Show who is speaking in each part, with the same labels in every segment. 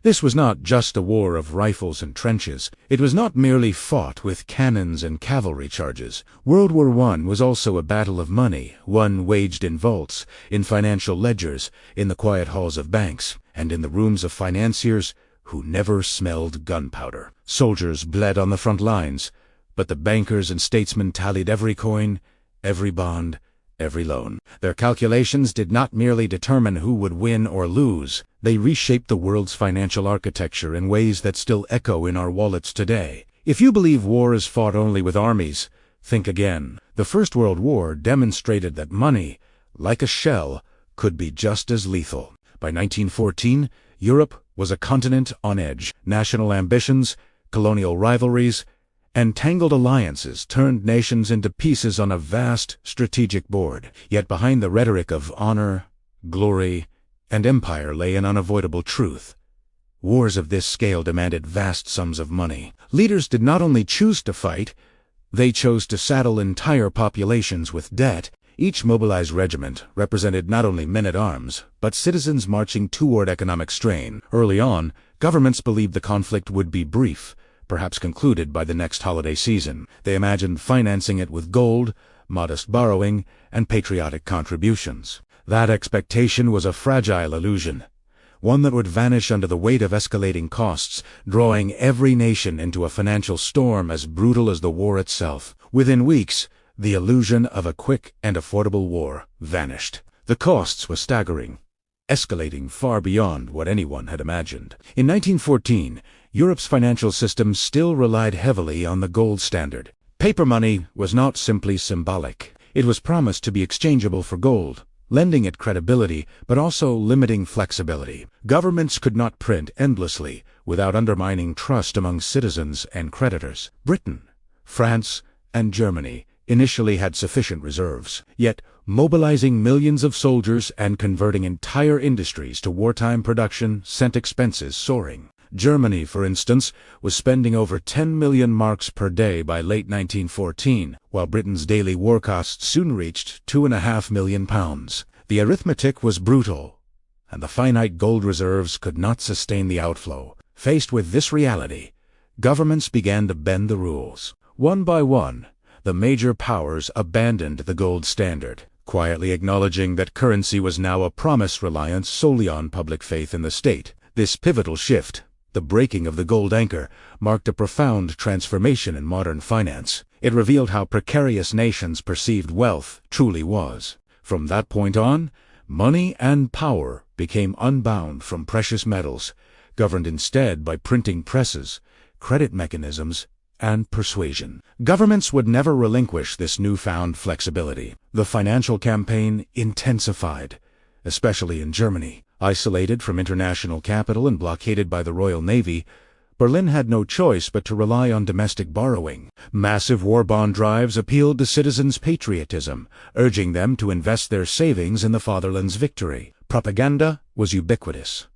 Speaker 1: This was not just a war of rifles and trenches. It was not merely fought with cannons and cavalry charges. World War I was also a battle of money, one waged in vaults, in financial ledgers, in the quiet halls of banks, and in the rooms of financiers who never smelled gunpowder. Soldiers bled on the front lines, but the bankers and statesmen tallied every coin, every bond, every loan. Their calculations did not merely determine who would win or lose. They reshaped the world's financial architecture in ways that still echo in our wallets today. If you believe war is fought only with armies, think again. The First World War demonstrated that money, like a shell, could be just as lethal. By 1914, Europe was a continent on edge. National ambitions, colonial rivalries, and tangled alliances turned nations into pieces on a vast strategic board. Yet behind the rhetoric of honor, glory, and empire lay an unavoidable truth. Wars of this scale demanded vast sums of money. Leaders did not only choose to fight, they chose to saddle entire populations with debt. Each mobilized regiment represented not only men-at-arms, but citizens marching toward economic strain. Early on, governments believed the conflict would be brief, perhaps concluded by the next holiday season. They imagined financing it with gold, modest borrowing, and patriotic contributions. That expectation was a fragile illusion, one that would vanish under the weight of escalating costs, drawing every nation into a financial storm as brutal as the war itself. Within weeks, the illusion of a quick and affordable war vanished. The costs were staggering, escalating far beyond what anyone had imagined. In 1914, Europe's financial system still relied heavily on the gold standard. Paper money was not simply symbolic. It was promised to be exchangeable for gold, lending it credibility, but also limiting flexibility. Governments could not print endlessly without undermining trust among citizens and creditors. Britain, France, and Germany initially had sufficient reserves. Yet, mobilizing millions of soldiers and converting entire industries to wartime production sent expenses soaring. Germany, for instance, was spending over 10 million marks per day by late 1914, while Britain's daily war costs soon reached £2.5 million. The arithmetic was brutal, and the finite gold reserves could not sustain the outflow. Faced with this reality, governments began to bend the rules. One by one, the major powers abandoned the gold standard, quietly acknowledging that currency was now a promise reliant solely on public faith in the state. This pivotal shift, the breaking of the gold anchor, marked a profound transformation in modern finance. It revealed how precarious nations perceived wealth truly was. From that point on, money and power became unbound from precious metals, governed instead by printing presses, credit mechanisms, and persuasion. Governments would never relinquish this newfound flexibility. The financial campaign intensified, especially in Germany. Isolated from international capital and blockaded by the Royal Navy, Berlin had no choice but to rely on domestic borrowing. Massive war bond drives appealed to citizens' patriotism, urging them to invest their savings in the fatherland's victory. Propaganda was ubiquitous.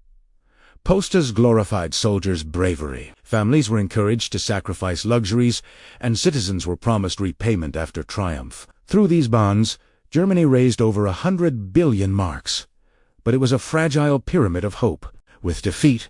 Speaker 1: Posters glorified soldiers' bravery. Families were encouraged to sacrifice luxuries, and citizens were promised repayment after triumph. Through these bonds, Germany raised over 100 billion marks. But it was a fragile pyramid of hope. With defeat,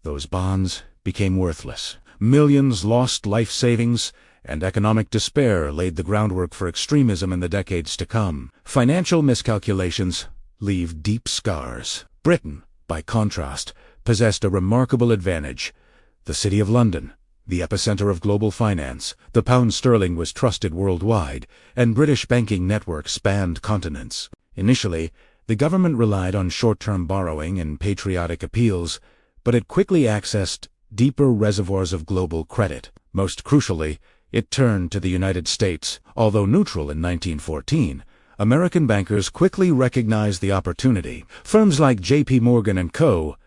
Speaker 1: those bonds became worthless. Millions lost life savings, and economic despair laid the groundwork for extremism in the decades to come. Financial miscalculations leave deep scars. Britain, by contrast, possessed a remarkable advantage. The City of London, the epicenter of global finance, the pound sterling was trusted worldwide, and British banking networks spanned continents. Initially, the government relied on short-term borrowing and patriotic appeals, but it quickly accessed deeper reservoirs of global credit. Most crucially, it turned to the United States. Although neutral in 1914, American bankers quickly recognized the opportunity. Firms like J.P. Morgan & Co.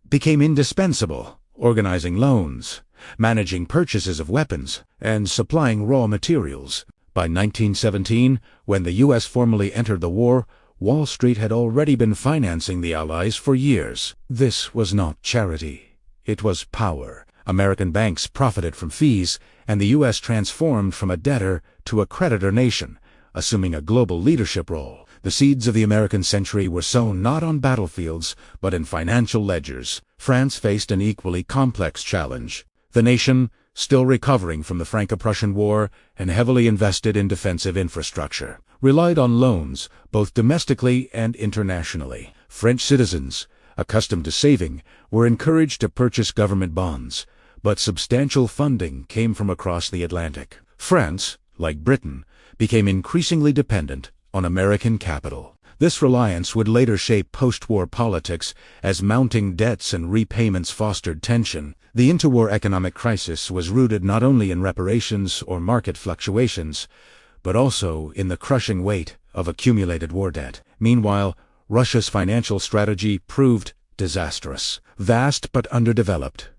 Speaker 1: became indispensable, organizing loans, managing purchases of weapons, and supplying raw materials. By 1917, when the U.S. formally entered the war, Wall Street had already been financing the Allies for years. This was not charity. It was power. American banks profited from fees, and the U.S. transformed from a debtor to a creditor nation, assuming a global leadership role. The seeds of the American century were sown not on battlefields, but in financial ledgers. France faced an equally complex challenge. The nation, still recovering from the Franco-Prussian War and heavily invested in defensive infrastructure, relied on loans, both domestically and internationally. French citizens, accustomed to saving, were encouraged to purchase government bonds, but substantial funding came from across the Atlantic. France, like Britain, became increasingly dependent on American capital. This reliance would later shape post-war politics as mounting debts and repayments fostered tension. The interwar economic crisis was rooted not only in reparations or market fluctuations, but also in the crushing weight of accumulated war debt. Meanwhile, Russia's financial strategy proved disastrous. Vast but underdeveloped,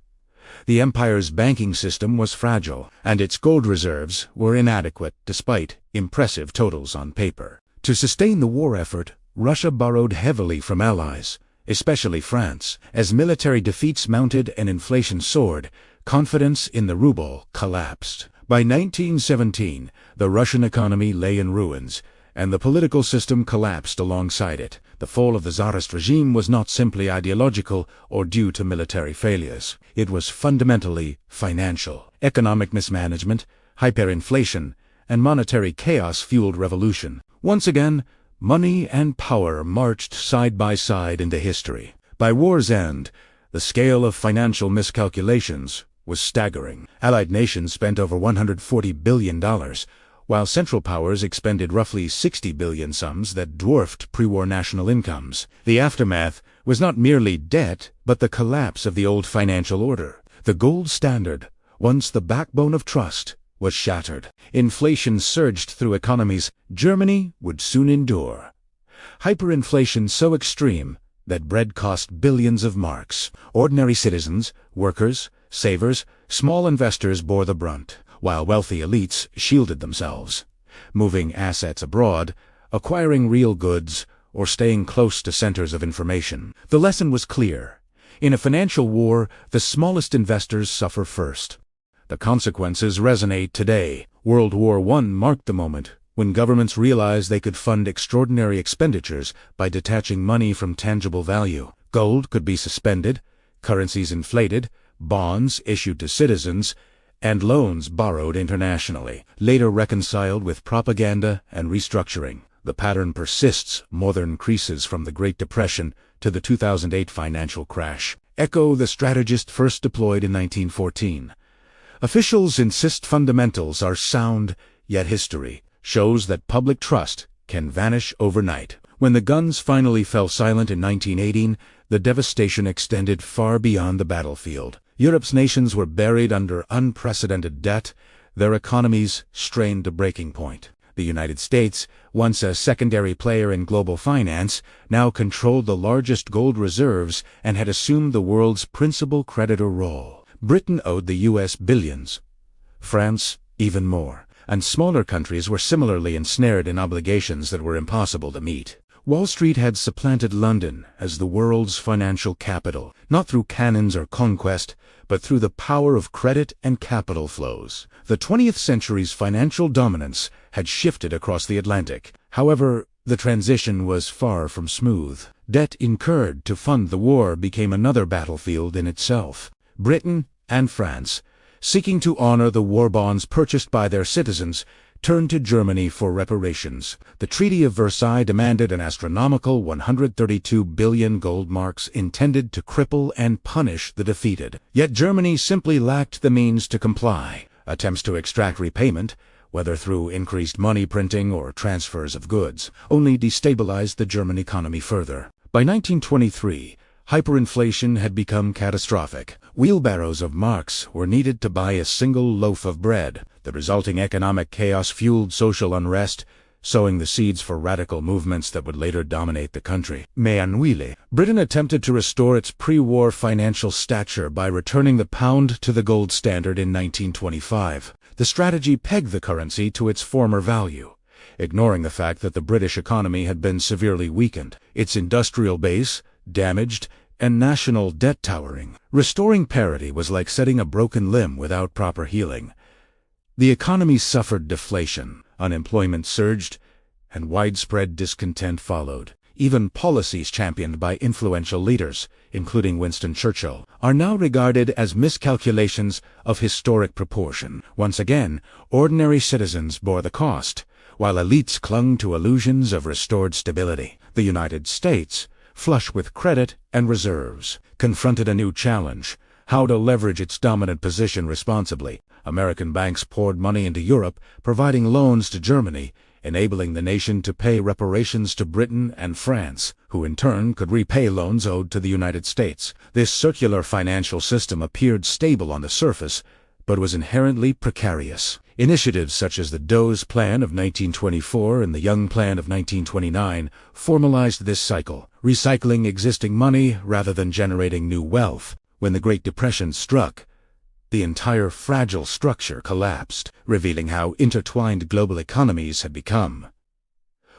Speaker 1: the empire's banking system was fragile, and its gold reserves were inadequate despite impressive totals on paper. To sustain the war effort, Russia borrowed heavily from allies, especially France. As military defeats mounted and inflation soared, confidence in the ruble collapsed. By 1917, the Russian economy lay in ruins, and the political system collapsed alongside it. The fall of the Tsarist regime was not simply ideological or due to military failures. It was fundamentally financial. Economic mismanagement, hyperinflation, and monetary chaos fueled revolution. Once again, money and power marched side by side into history. By war's end, the scale of financial miscalculations was staggering. Allied nations spent over $140 billion, while Central Powers expended roughly $60 billion, sums that dwarfed pre-war national incomes. The aftermath was not merely debt, but the collapse of the old financial order. The gold standard, once the backbone of trust, was shattered. Inflation surged through economies Germany would soon endure. Hyperinflation so extreme that bread cost billions of marks. Ordinary citizens, workers, savers, small investors bore the brunt, while wealthy elites shielded themselves, moving assets abroad, acquiring real goods, or staying close to centers of information. The lesson was clear. In a financial war, the smallest investors suffer first. The consequences resonate today. World War I marked the moment when governments realized they could fund extraordinary expenditures by detaching money from tangible value. Gold could be suspended, currencies inflated, bonds issued to citizens, and loans borrowed internationally, later reconciled with propaganda and restructuring. The pattern persists. Modern crises from the Great Depression to the 2008 financial crash echo the strategist first deployed in 1914. Officials insist fundamentals are sound, yet history shows that public trust can vanish overnight. When the guns finally fell silent in 1918, the devastation extended far beyond the battlefield. Europe's nations were buried under unprecedented debt, their economies strained to breaking point. The United States, once a secondary player in global finance, now controlled the largest gold reserves and had assumed the world's principal creditor role. Britain owed the U.S. billions, France even more, and smaller countries were similarly ensnared in obligations that were impossible to meet. Wall Street had supplanted London as the world's financial capital, not through cannons or conquest, but through the power of credit and capital flows. The 20th century's financial dominance had shifted across the Atlantic. However, the transition was far from smooth. Debt incurred to fund the war became another battlefield in itself. Britain and France, seeking to honor the war bonds purchased by their citizens, turned to Germany for reparations. The Treaty of Versailles demanded an astronomical 132 billion gold marks intended to cripple and punish the defeated. Yet Germany simply lacked the means to comply. Attempts to extract repayment, whether through increased money printing or transfers of goods, only destabilized the German economy further. By 1923, hyperinflation had become catastrophic. Wheelbarrows of marks were needed to buy a single loaf of bread. The resulting economic chaos fueled social unrest, sowing the seeds for radical movements that would later dominate the country. Britain attempted to restore its pre-war financial stature by returning the pound to the gold standard in 1925. The strategy pegged the currency to its former value, ignoring the fact that the British economy had been severely weakened, its industrial base damaged, and national debt towering. Restoring parity was like setting a broken limb without proper healing. The economy suffered deflation, unemployment surged, and widespread discontent followed. Even policies championed by influential leaders, including Winston Churchill, are now regarded as miscalculations of historic proportion. Once again, ordinary citizens bore the cost, while elites clung to illusions of restored stability. The United States, flush with credit and reserves, confronted a new challenge: how to leverage its dominant position responsibly. American banks poured money into Europe, providing loans to Germany, enabling the nation to pay reparations to Britain and France, who in turn could repay loans owed to the United States. This circular financial system appeared stable on the surface, but was inherently precarious. Initiatives such as the Dawes Plan of 1924 and the Young Plan of 1929 formalized this cycle, recycling existing money rather than generating new wealth. When the Great Depression struck, the entire fragile structure collapsed, revealing how intertwined global economies had become.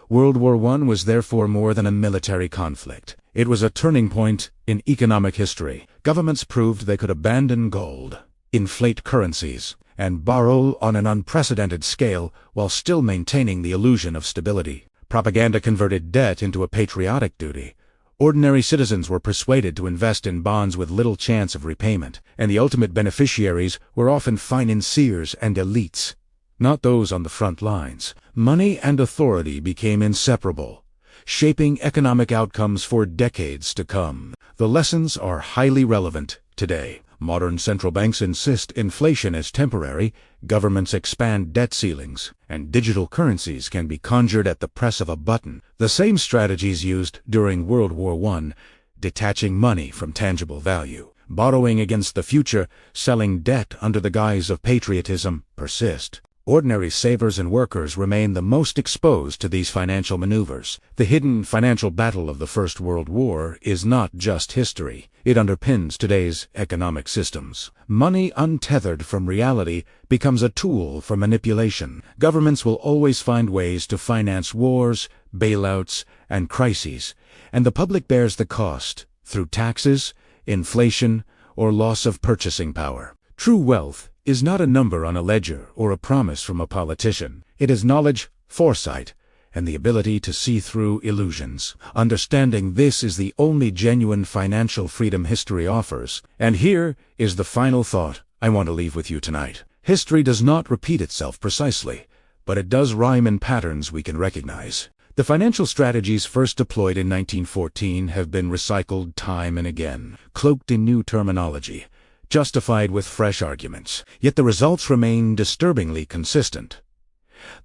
Speaker 1: World War I was therefore more than a military conflict. It was a turning point in economic history. Governments proved they could abandon gold, inflate currencies, and borrow on an unprecedented scale while still maintaining the illusion of stability. Propaganda converted debt into a patriotic duty. Ordinary citizens were persuaded to invest in bonds with little chance of repayment, and the ultimate beneficiaries were often financiers and elites, not those on the front lines. Money and authority became inseparable, shaping economic outcomes for decades to come. The lessons are highly relevant today. Modern central banks insist inflation is temporary, governments expand debt ceilings, and digital currencies can be conjured at the press of a button. The same strategies used during World War I, detaching money from tangible value, borrowing against the future, selling debt under the guise of patriotism, persist. Ordinary savers and workers remain the most exposed to these financial maneuvers. The hidden financial battle of the First World War is not just history. It underpins today's economic systems. Money untethered from reality becomes a tool for manipulation. Governments will always find ways to finance wars, bailouts, and crises, and the public bears the cost through taxes, inflation, or loss of purchasing power. True wealth is not a number on a ledger or a promise from a politician. It is knowledge, foresight, and the ability to see through illusions. Understanding this is the only genuine financial freedom history offers. And here is the final thought I want to leave with you tonight. History does not repeat itself precisely, but it does rhyme in patterns we can recognize. The financial strategies first deployed in 1914 have been recycled time and again, cloaked in new terminology, justified with fresh arguments, yet the results remain disturbingly consistent.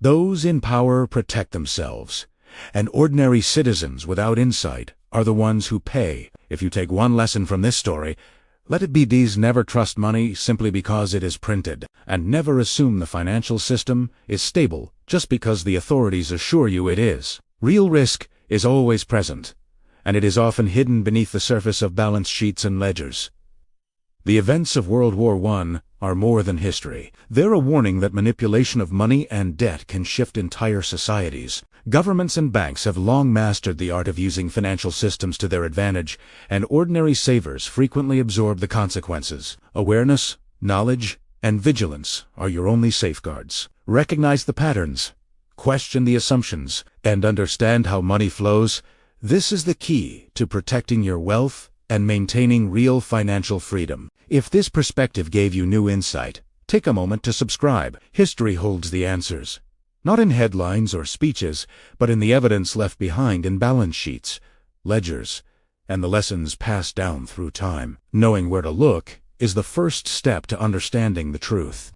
Speaker 1: Those in power protect themselves, and ordinary citizens without insight are the ones who pay. If you take one lesson from this story, let it be these: never trust money simply because it is printed, and never assume the financial system is stable just because the authorities assure you it is. Real risk is always present, and it is often hidden beneath the surface of balance sheets and ledgers. The events of World War I are more than history. They're a warning that manipulation of money and debt can shift entire societies. Governments and banks have long mastered the art of using financial systems to their advantage, and ordinary savers frequently absorb the consequences. Awareness, knowledge, and vigilance are your only safeguards. Recognize the patterns, question the assumptions, and understand how money flows. This is the key to protecting your wealth and maintaining real financial freedom. If this perspective gave you new insight, take a moment to subscribe. History holds the answers, not in headlines or speeches, but in the evidence left behind in balance sheets, ledgers, and the lessons passed down through time. Knowing where to look is the first step to understanding the truth.